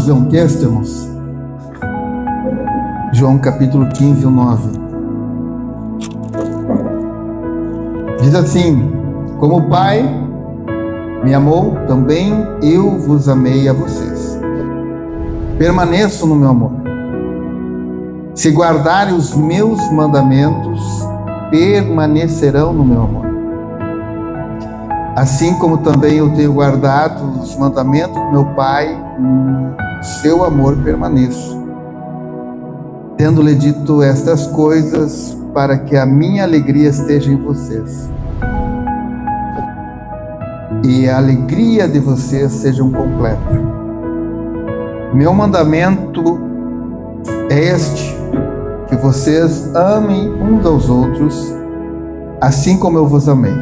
Vamos ler um texto, irmãos? João capítulo 15, 9. Diz assim: como o Pai me amou, também eu vos amei a vocês. Permaneçam no meu amor. Se guardarem os meus mandamentos, permanecerão no meu amor. Assim como também eu tenho guardado os mandamentos do meu Pai, no seu amor permaneço. Tendo-lhe dito estas coisas, para que a minha alegria esteja em vocês, e a alegria de vocês seja completa. Meu mandamento é este: que vocês amem uns aos outros, assim como eu vos amei.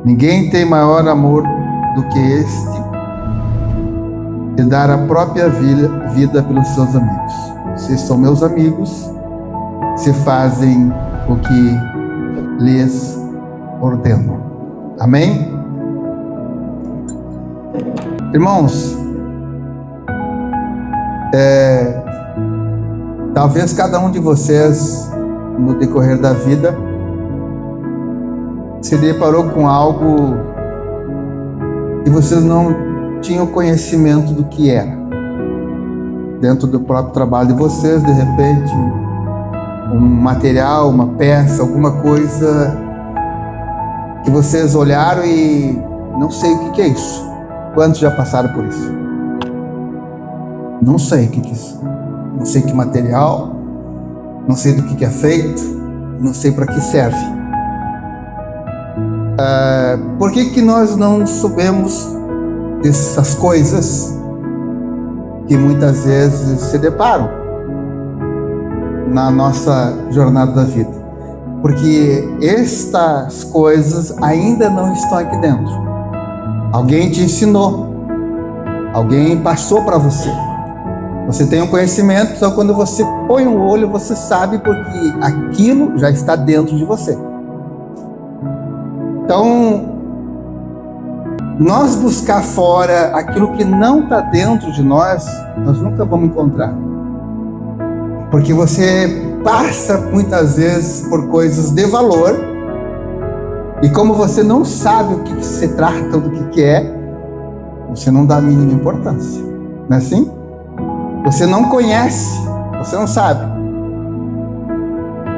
Ninguém tem maior amor do que este, de dar a própria vida pelos seus amigos. Vocês são meus amigos, se fazem o que lhes ordeno. Amém? Irmãos, talvez cada um de vocês, no decorrer da vida, se deparou com algo que vocês não tinham conhecimento do que era. Dentro do próprio trabalho de vocês, de repente, um material, uma peça, alguma coisa que vocês olharam e não sei o que é isso. Quantos já passaram por isso? Não sei o que é isso. Não sei que material, não sei do que é feito, não sei para que serve. Por que nós não sabemos dessas coisas que muitas vezes se deparam na nossa jornada da vida? Porque estas coisas ainda não estão aqui dentro. Alguém te ensinou, alguém passou para você. Você tem um conhecimento, então quando você põe o olho, você sabe, porque aquilo já está dentro de você. Então, nós buscar fora aquilo que não está dentro de nós nunca vamos encontrar. Porque você passa muitas vezes por coisas de valor, e como você não sabe o que se trata, do que é, você não dá a mínima importância. Não é assim? Você não conhece, você não sabe.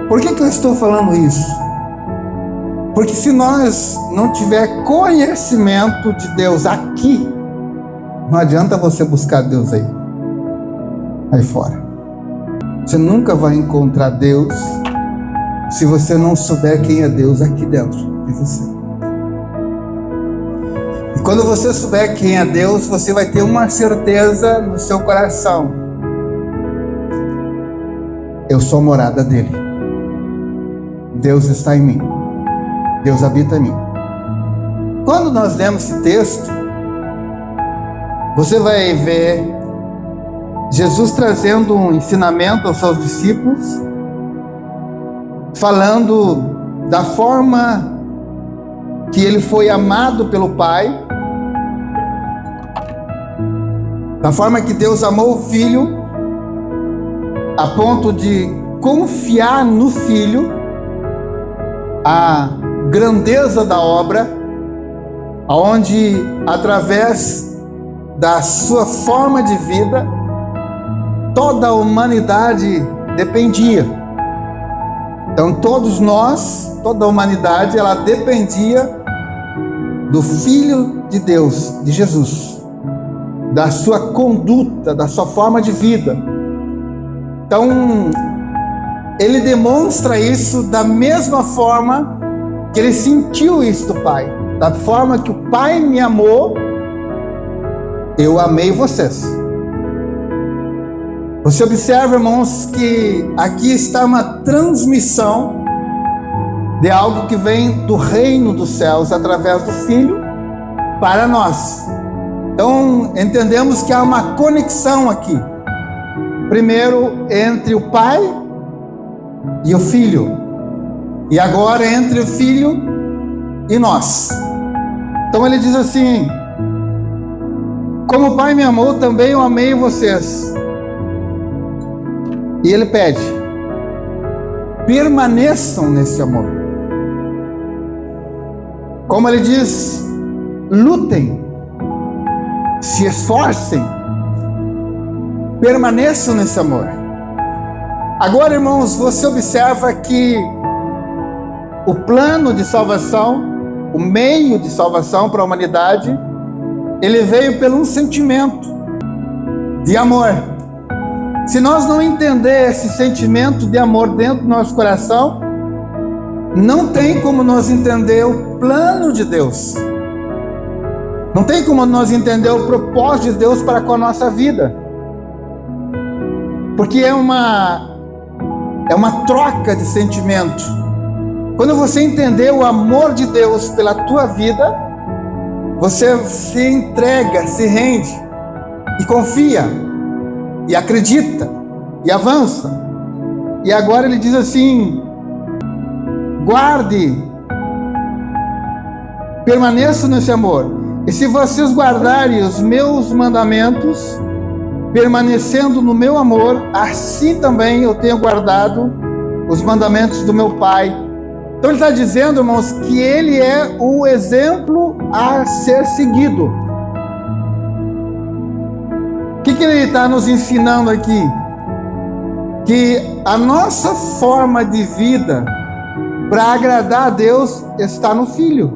Por que eu estou falando isso? Porque se nós não tiver conhecimento de Deus aqui, não adianta você buscar Deus aí fora. Você nunca vai encontrar Deus se você não souber quem é Deus aqui dentro de você. E quando você souber quem é Deus, você vai ter uma certeza no seu coração: eu sou a morada dele. Deus está em mim. Deus habita em mim. Quando nós lemos esse texto, você vai ver Jesus trazendo um ensinamento aos seus discípulos, falando da forma que ele foi amado pelo Pai, da forma que Deus amou o Filho, a ponto de confiar no Filho a grandeza da obra, onde através da sua forma de vida toda a humanidade dependia. Então todos nós, toda a humanidade, ela dependia do Filho de Deus, de Jesus, da sua conduta, da sua forma de vida. Então ele demonstra isso da mesma forma que ele sentiu isso do Pai. Da forma que o Pai me amou, eu amei vocês. Você observa, irmãos, que aqui está uma transmissão de algo que vem do reino dos céus através do Filho para nós. Então entendemos que há uma conexão aqui. Primeiro entre o Pai e o Filho, e agora entre o Filho e nós. Então ele diz assim: como o Pai me amou, também eu amei vocês. E ele pede: permaneçam nesse amor. Como ele diz, lutem, se esforcem, permaneçam nesse amor. Agora, irmãos, você observa que o plano de salvação, o meio de salvação para a humanidade, ele veio pelo um sentimento de amor. Se nós não entender esse sentimento de amor dentro do nosso coração, não tem como nós entender o plano de Deus. Não tem como nós entender o propósito de Deus para com a nossa vida. Porque é uma troca de sentimento. Quando você entender o amor de Deus pela tua vida, você se entrega, se rende e confia e acredita e avança. E agora ele diz assim: guarde, permaneça nesse amor. E se vocês guardarem os meus mandamentos, permanecendo no meu amor, assim também eu tenho guardado os mandamentos do meu Pai. Então ele está dizendo, irmãos, que ele é o exemplo a ser seguido. O que ele está nos ensinando aqui? Que a nossa forma de vida para agradar a Deus está no Filho.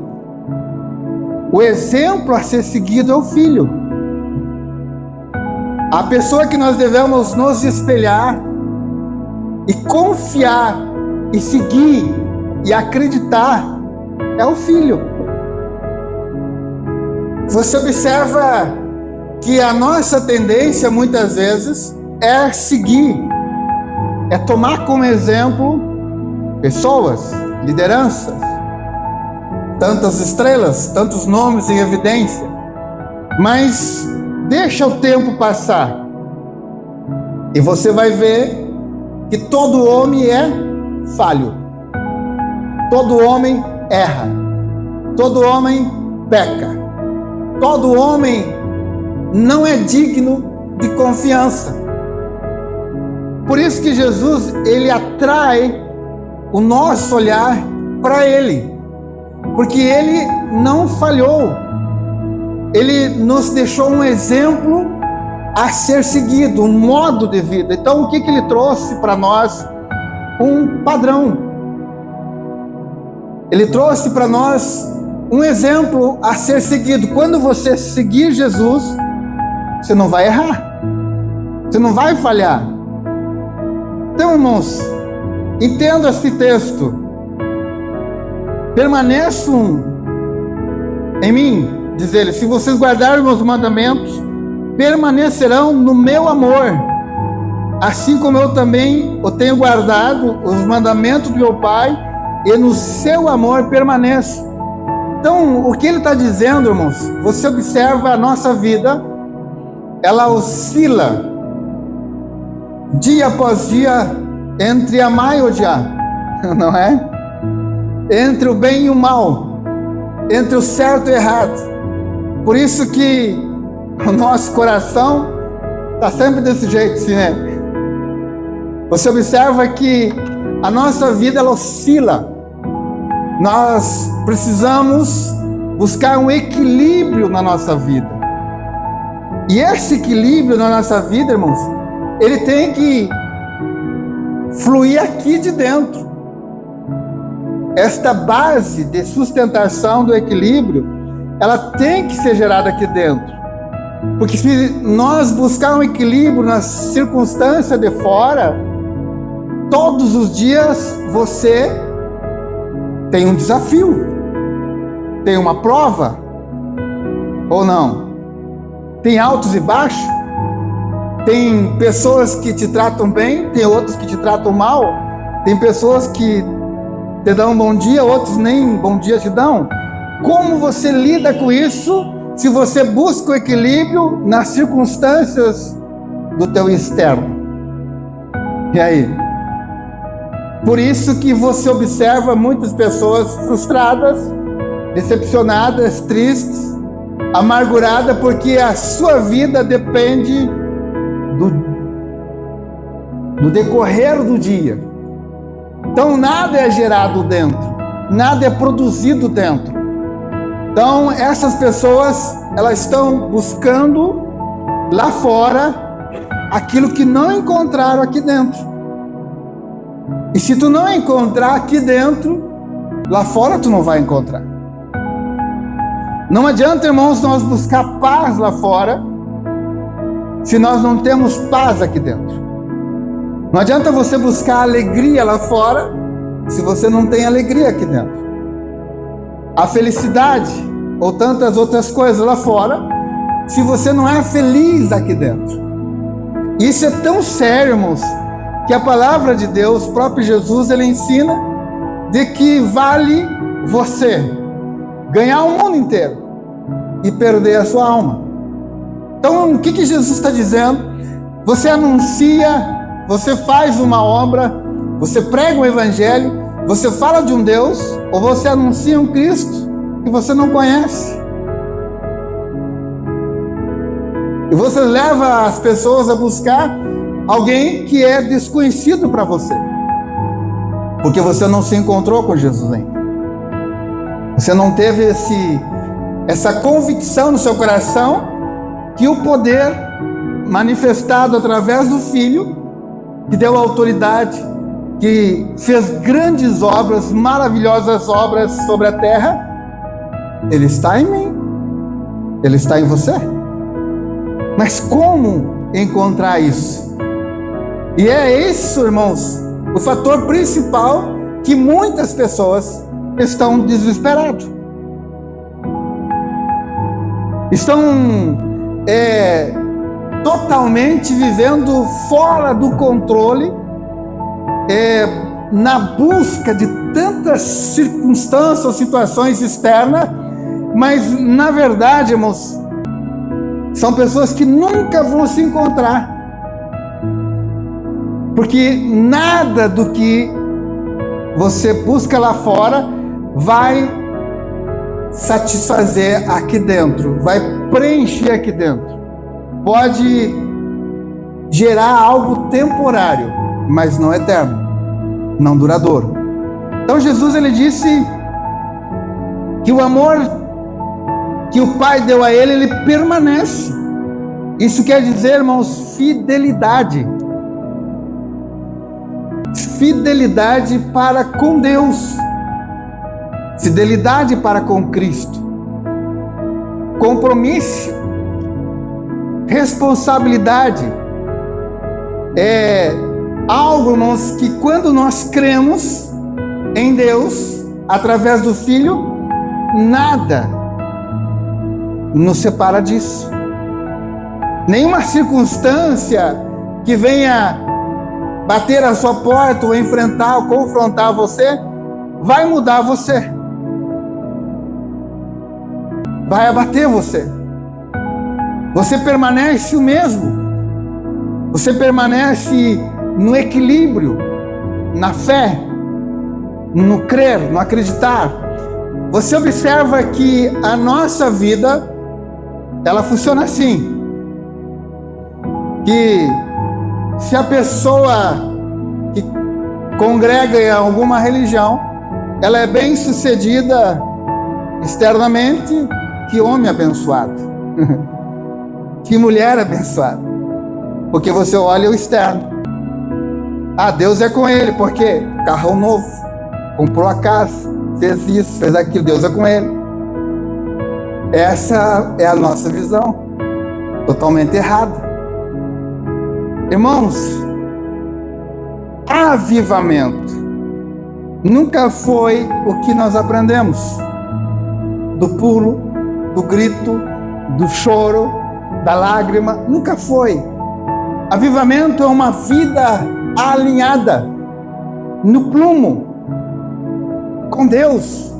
O exemplo a ser seguido é o Filho. A pessoa que nós devemos nos espelhar e confiar e seguir e acreditar é o Filho. Você observa que a nossa tendência muitas vezes é seguir, é tomar como exemplo pessoas, lideranças, tantas estrelas, tantos nomes em evidência, mas deixa o tempo passar e você vai ver que todo homem é falho, todo homem erra, todo homem peca, todo homem não é digno de confiança. Por isso que Jesus, ele atrai o nosso olhar para ele, porque ele não falhou. Ele nos deixou um exemplo a ser seguido, um modo de vida. Então, o que ele trouxe para nós? Um padrão. Ele trouxe para nós um exemplo a ser seguido. Quando você seguir Jesus, você não vai errar, você não vai falhar. Então, irmãos, entenda esse texto. Permaneçam em mim, diz ele, se vocês guardarem meus mandamentos, permanecerão no meu amor, assim como eu também o tenho guardado os mandamentos do meu Pai, e no seu amor permaneço. Então, o que ele está dizendo, irmãos, você observa a nossa vida, ela oscila dia após dia entre amar e odiar, não é? Entre o bem e o mal, entre o certo e o errado. Por isso que o nosso coração está sempre desse jeito, assim, né? Você observa que a nossa vida, ela oscila. Nós precisamos buscar um equilíbrio na nossa vida. E esse equilíbrio na nossa vida, irmãos, ele tem que fluir aqui de dentro. Esta base de sustentação do equilíbrio, ela tem que ser gerada aqui dentro. Porque se nós buscarmos um equilíbrio nas circunstâncias de fora, todos os dias você tem um desafio, tem uma prova, ou não? Tem altos e baixos, tem pessoas que te tratam bem, tem outros que te tratam mal, tem pessoas que te dão um bom dia, outros nem bom dia te dão. Como você lida com isso se você busca o equilíbrio nas circunstâncias do teu externo? E aí? Por isso que você observa muitas pessoas frustradas, decepcionadas, tristes, amargurada porque a sua vida depende do decorrer do dia. Então nada é gerado dentro, nada é produzido dentro. Então essas pessoas, elas estão buscando lá fora aquilo que não encontraram aqui dentro. E se tu não encontrar aqui dentro, lá fora tu não vai encontrar. Não adianta, irmãos, nós buscar paz lá fora se nós não temos paz aqui dentro. Não adianta você buscar alegria lá fora se você não tem alegria aqui dentro. A felicidade ou tantas outras coisas lá fora se você não é feliz aqui dentro. Isso é tão sério, irmãos, que a palavra de Deus, o próprio Jesus, ele ensina de que vale você ganhar o mundo inteiro e perder a sua alma. Então, o que Jesus está dizendo? Você anuncia, você faz uma obra, você prega um evangelho, você fala de um Deus, ou você anuncia um Cristo que você não conhece. E você leva as pessoas a buscar alguém que é desconhecido para você, porque você não se encontrou com Jesus ainda. Você não teve essa convicção no seu coração que o poder manifestado através do Filho, que deu autoridade, que fez grandes obras, maravilhosas obras sobre a terra, ele está em mim, ele está em você. Mas como encontrar isso? E é isso, irmãos, o fator principal que muitas pessoas estão desesperados. Estão totalmente vivendo fora do controle, na busca de tantas circunstâncias ou situações externas, mas na verdade, irmãos, são pessoas que nunca vão se encontrar. Porque nada do que você busca lá fora vai satisfazer aqui dentro, vai preencher aqui dentro. Pode gerar algo temporário, mas não eterno, não duradouro. Então Jesus, ele disse que o amor que o Pai deu a ele permanece. Isso quer dizer, irmãos, fidelidade. Fidelidade para com Deus, fidelidade para com Cristo, compromisso, responsabilidade. É algo, irmãos, que quando nós cremos em Deus, através do Filho, nada nos separa disso. Nenhuma circunstância que venha bater a sua porta ou enfrentar ou confrontar você vai mudar você, vai abater você. Você permanece o mesmo, você permanece no equilíbrio, na fé, no crer, no acreditar. Você observa que a nossa vida, ela funciona assim, que se a pessoa que congrega em alguma religião, ela é bem sucedida externamente, que homem abençoado, que mulher abençoada, porque você olha o externo. Ah, Deus é com ele, porque carro novo, comprou a casa, fez isso, fez aquilo, Deus é com ele. Essa é a nossa visão, totalmente errada. Irmãos, avivamento nunca foi o que nós aprendemos do pulo, do grito, do choro, da lágrima. Nunca foi. Avivamento é uma vida alinhada no plumo com Deus.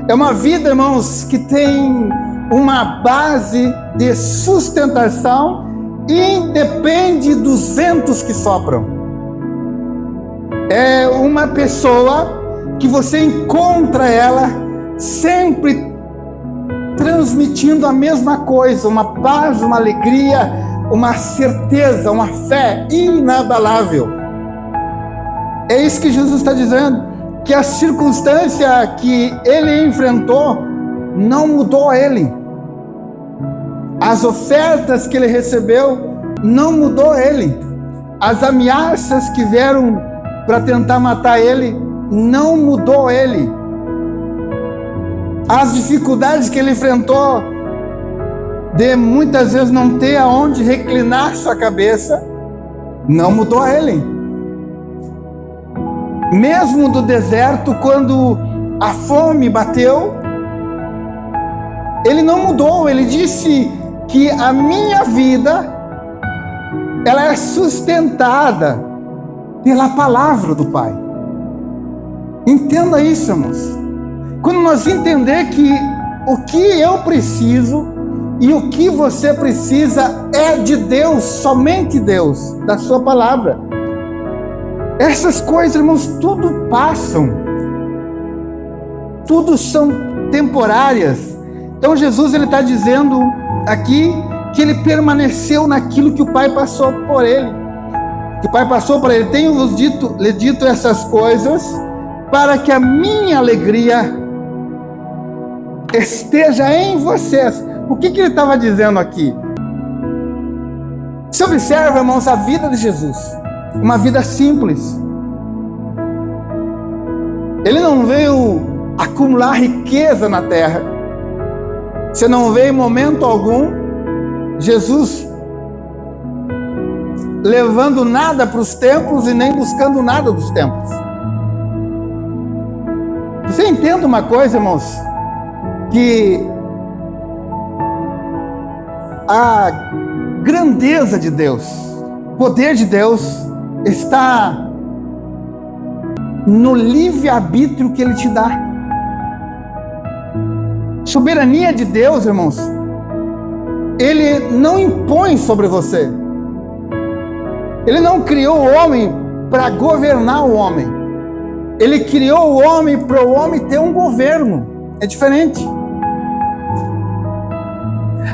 É uma vida, irmãos, que tem uma base de sustentação, independe dos ventos que sopram. É uma pessoa que você encontra ela sempre transmitindo a mesma coisa, uma paz, uma alegria, uma certeza, uma fé inabalável. É isso que Jesus está dizendo, que a circunstância que ele enfrentou não mudou ele. As ofertas que ele recebeu não mudou ele. As ameaças que vieram para tentar matar ele não mudou ele. As dificuldades que ele enfrentou de muitas vezes não ter aonde reclinar sua cabeça não mudou ele. Mesmo do deserto, quando a fome bateu, ele não mudou. Ele disse que a minha vida ela é sustentada pela palavra do Pai. Entenda isso, irmãos. Quando nós entender que o que eu preciso e o que você precisa é de Deus, somente Deus, da sua palavra. Essas coisas, irmãos, tudo passam. Tudo são temporárias. Então Jesus ele está dizendo aqui que ele permaneceu naquilo que o Pai passou por ele. Que o Pai passou para ele. Tenho-vos lhe dito essas coisas para que a minha alegria esteja em vocês. O que ele estava dizendo aqui? Se observa, irmãos, a vida de Jesus. Uma vida simples. Ele não veio acumular riqueza na terra. Você não vê em momento algum Jesus levando nada para os templos e nem buscando nada dos templos. Você entende uma coisa, irmãos? Que a grandeza de Deus, o poder de Deus está no livre-arbítrio que Ele te dá. Soberania de Deus, irmãos, Ele não impõe sobre você. Ele não criou o homem para governar o homem. Ele criou o homem para o homem ter um governo. É diferente.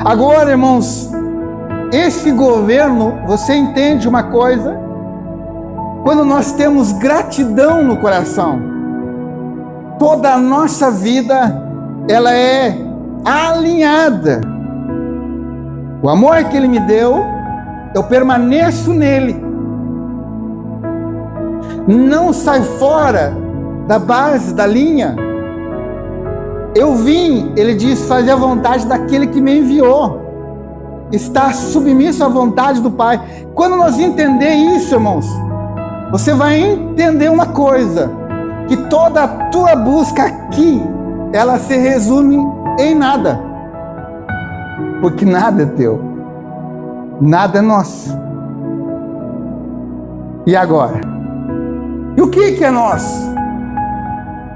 Agora, irmãos, esse governo, você entende uma coisa? Quando nós temos gratidão no coração, toda a nossa vida, ela é alinhada. O amor que Ele me deu, eu permaneço nele. Não sai fora da base, da linha. Eu vim, ele diz, fazer a vontade daquele que me enviou. Está submisso à vontade do Pai. Quando nós entender isso, irmãos, você vai entender uma coisa, que toda a tua busca aqui, ela se resume em nada. Porque nada é teu. Nada é nosso. E agora? E o que é nosso?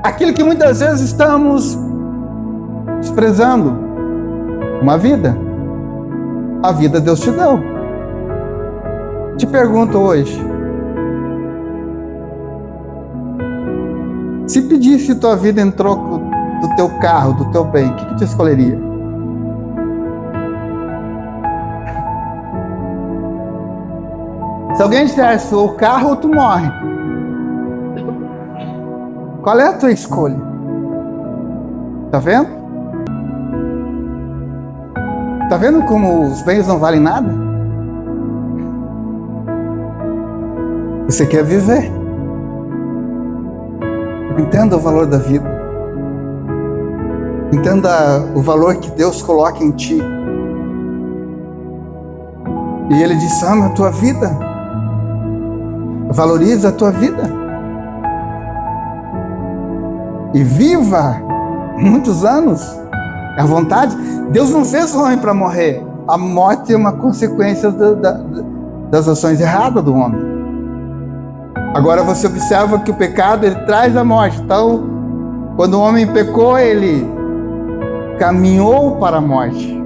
Aquilo que muitas vezes estamos desprezando. Uma vida. A vida Deus te deu. Te pergunto hoje. Se pedisse tua vida em troco do teu carro, do teu bem, o que tu escolheria? Se alguém dissesse o carro ou tu morre, qual é a tua escolha? Tá vendo? Tá vendo como os bens não valem nada? Você quer viver. Entenda o valor da vida. Entenda o valor que Deus coloca em ti. E Ele diz, ama a tua vida. Valoriza a tua vida. E viva muitos anos. É a vontade. Deus não fez o homem para morrer. A morte é uma consequência das ações erradas do homem. Agora você observa que o pecado, ele traz a morte. Então, quando o homem pecou, ele caminhou para a morte.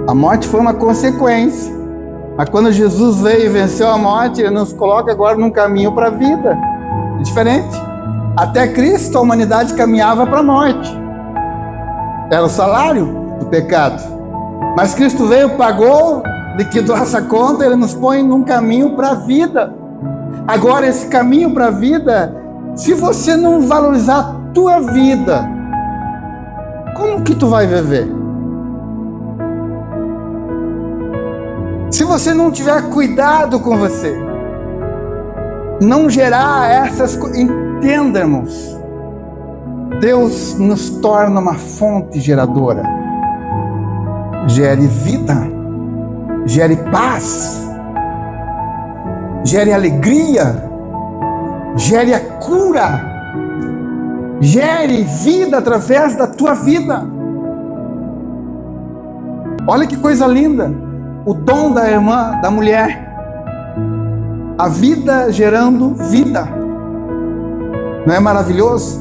A morte foi uma consequência. Mas quando Jesus veio e venceu a morte, Ele nos coloca agora num caminho para a vida. É diferente. Até Cristo, a humanidade caminhava para a morte. Era o salário do pecado. Mas Cristo veio, pagou, liquidou essa conta, Ele nos põe num caminho para a vida. Agora, esse caminho para a vida, se você não valorizar a tua vida, como que tu vai viver? Se você não tiver cuidado com você, não gerar essas coisas, entenda, irmãos, Deus nos torna uma fonte geradora. Gere vida, gere paz, gere alegria, gere a cura, gere vida através da tua vida. Olha que coisa linda, o dom da irmã, da mulher, a vida gerando vida. Não é maravilhoso?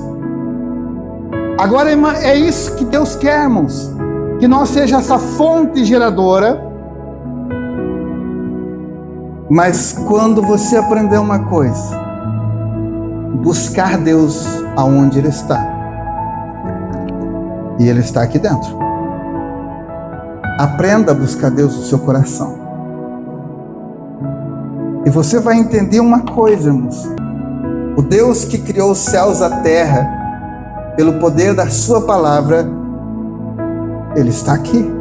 Agora, irmã, é isso que Deus quer, irmãos, que nós seja essa fonte geradora. Mas quando você aprender uma coisa, buscar Deus aonde Ele está, e Ele está aqui dentro. Aprenda a buscar Deus no seu coração, e você vai entender uma coisa, irmãos: o Deus que criou os céus e a terra, pelo poder da sua palavra, Ele está aqui.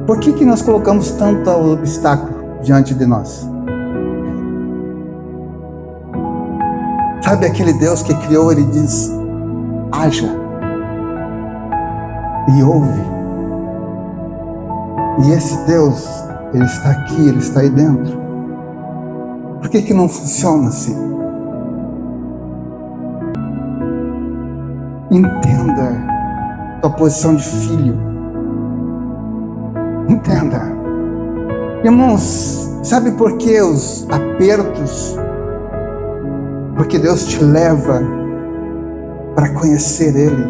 Por que nós colocamos tanto obstáculo diante de nós? Sabe aquele Deus que criou, Ele diz: haja, e ouve. E esse Deus, Ele está aqui, Ele está aí dentro. Por que não funciona assim? Entenda tua posição de filho. Entenda. Irmãos, sabe por que os apertos? Porque Deus te leva para conhecer Ele.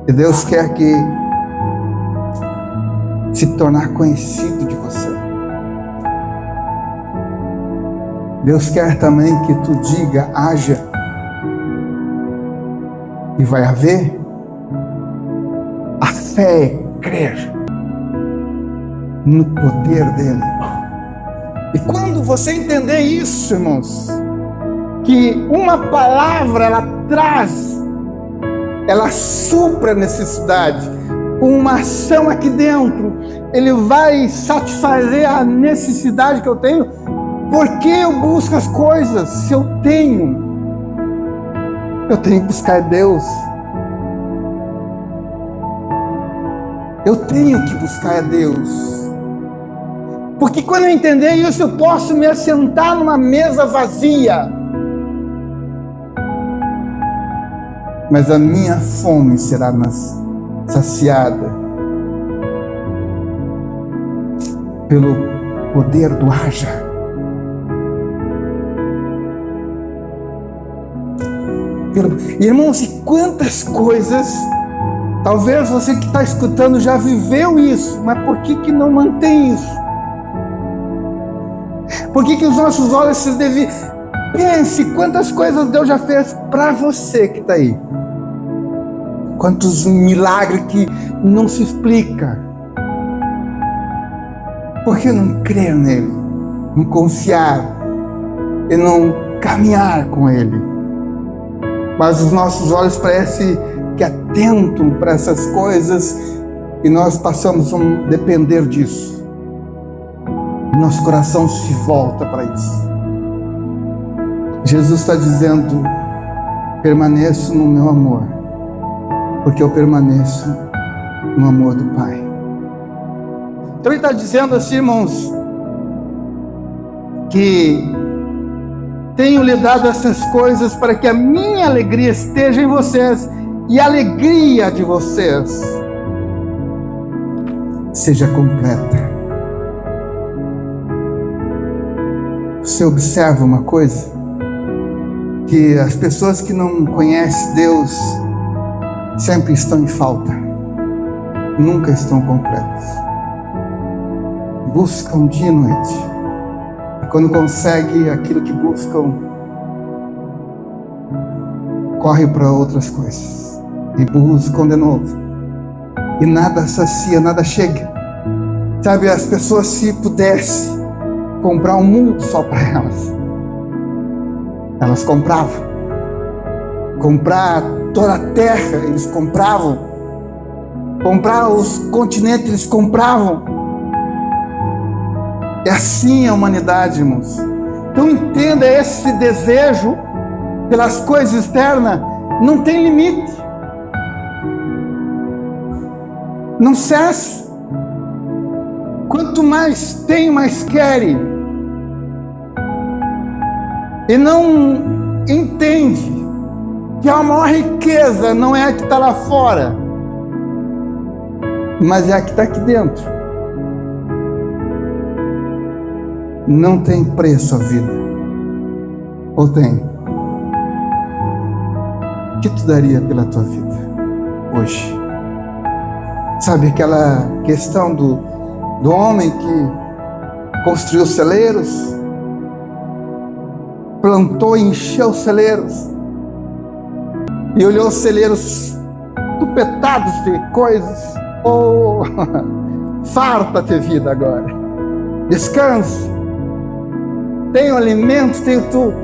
E Deus quer que se tornar conhecido de você. Deus quer também que tu diga, haja, e vai haver. A fé é crer no poder dele. E quando você entender isso, irmãos, que uma palavra ela traz, ela supra a necessidade, uma ação aqui dentro, ele vai satisfazer a necessidade que eu tenho. Por que eu busco as coisas se eu tenho que buscar Deus. Eu tenho que buscar a Deus. Porque quando eu entender isso, eu posso me assentar numa mesa vazia. Mas a minha fome será saciada pelo poder do haja. Irmãos, e quantas coisas, talvez você que está escutando já viveu isso, mas por que não mantém isso? Por que os nossos olhos se devem... Pense quantas coisas Deus já fez para você que está aí. Quantos milagres que não se explica. Por que não crer nele? Não confiar e não caminhar com ele? Mas os nossos olhos parecem que atentam para essas coisas e nós passamos a depender disso. Nosso coração se volta para isso. Jesus está dizendo: permaneço no meu amor, porque eu permaneço no amor do Pai. Então ele está dizendo assim, irmãos, que tenho lhe dado essas coisas para que a minha alegria esteja em vocês e a alegria de vocês seja completa. Você observa uma coisa? Que as pessoas que não conhecem Deus sempre estão em falta, nunca estão completas. Buscam dia e noite quando consegue aquilo que buscam, corre para outras coisas e buscam de novo. E nada sacia, nada chega. Sabe, as pessoas, se pudessem comprar um mundo só para elas compravam. Comprar toda a terra, eles compravam. Comprar os continentes, eles compravam. É assim a humanidade, irmãos. Então entenda, esse desejo pelas coisas externas não tem limite. Não cessa. Quanto mais tem, mais querem. E não entende que a maior riqueza não é a que está lá fora, mas é a que está aqui dentro. Não tem preço a vida. Ou tem? O que tu daria pela tua vida hoje? Sabe aquela questão do homem que construiu celeiros, plantou e encheu celeiros, e olhou os celeiros tupetados de coisas. Oh, farta ter vida agora, descanso, tenho alimento, tenho tudo.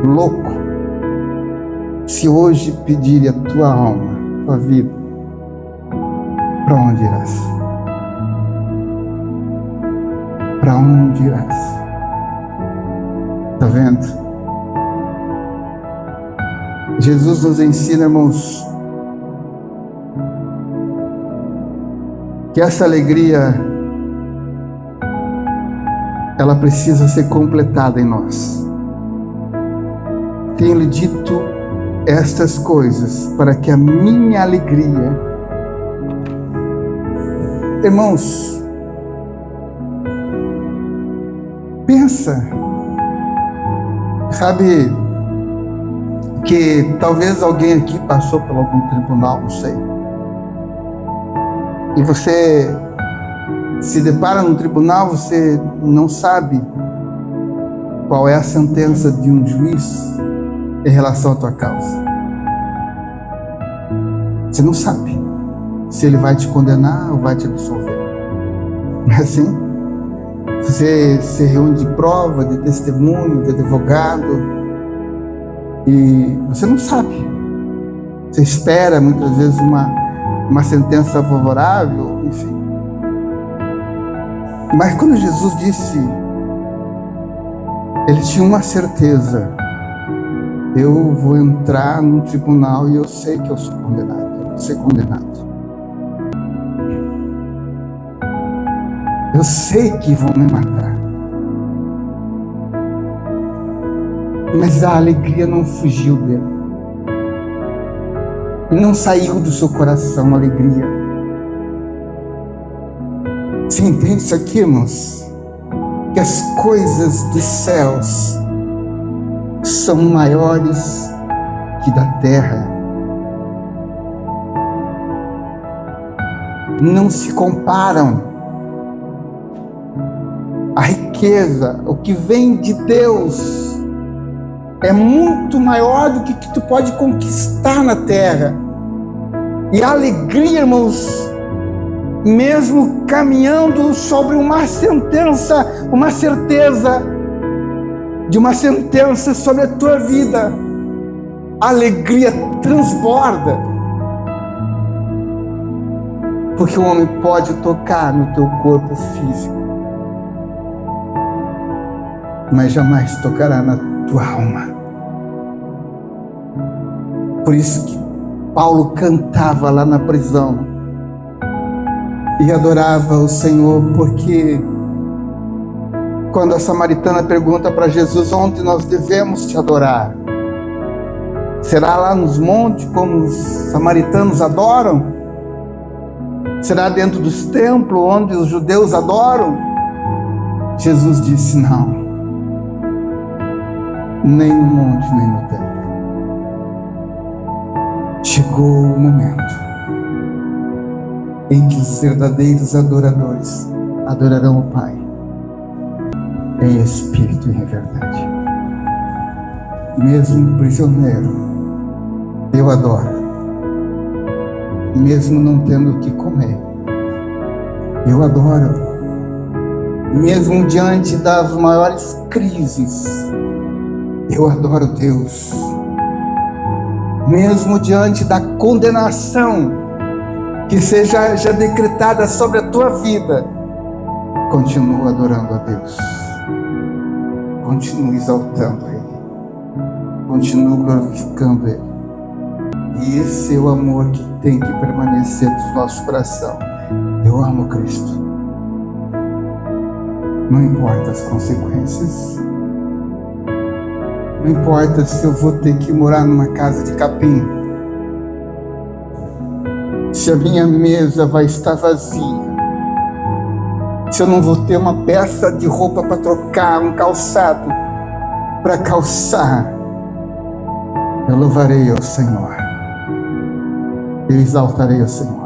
Louco, se hoje pedirem a tua alma, tua vida, para onde irás? Para onde irás? Está vendo? Jesus nos ensina, irmãos, que essa alegria, ela precisa ser completada em nós. Tenho-lhe dito estas coisas para que a minha alegria, irmãos, pensa, sabe que talvez alguém aqui passou por algum tribunal, não sei, e você se depara no tribunal, você não sabe qual é a sentença de um juiz em relação à tua causa. Você não sabe se ele vai te condenar ou vai te absolver. Não é assim? Você se reúne de prova, de testemunho, de advogado, e você não sabe. Você espera muitas vezes uma sentença favorável, enfim. Mas quando Jesus disse, ele tinha uma certeza: eu vou entrar no tribunal e eu sei que eu sou condenado, eu vou ser condenado. Eu sei que vão me matar. Mas a alegria não fugiu dele. Não saiu do seu coração a alegria. Você entende isso aqui, irmãos? Que as coisas dos céus são maiores que da terra. Não se comparam. A riqueza, o que vem de Deus, é muito maior do que tu pode conquistar na terra. E a alegria, irmãos, mesmo caminhando sobre uma sentença, uma certeza de uma sentença sobre a tua vida, a alegria transborda. Porque o homem pode tocar no teu corpo físico, mas jamais tocará na tua alma. Por isso que Paulo cantava lá na prisão e adorava o Senhor, porque quando a samaritana pergunta para Jesus onde nós devemos te adorar, será lá nos montes como os samaritanos adoram? Será dentro dos templos onde os judeus adoram? Jesus disse: não, nem no monte, nem no templo. Chegou o momento em que os verdadeiros adoradores adorarão o Pai em espírito e em verdade. Mesmo prisioneiro, eu adoro. Mesmo não tendo o que comer, eu adoro. Mesmo diante das maiores crises, eu adoro Deus. Mesmo diante da condenação que seja já decretada sobre a tua vida, continuo adorando a Deus. Continuo exaltando Ele. Continuo glorificando Ele. E esse é o amor que tem que permanecer do nosso coração. Eu amo Cristo. Não importa as consequências. Não importa se eu vou ter que morar numa casa de capim. Se a minha mesa vai estar vazia. Se eu não vou ter uma peça de roupa para trocar, um calçado para calçar. Eu louvarei ao Senhor. Eu exaltarei ao Senhor.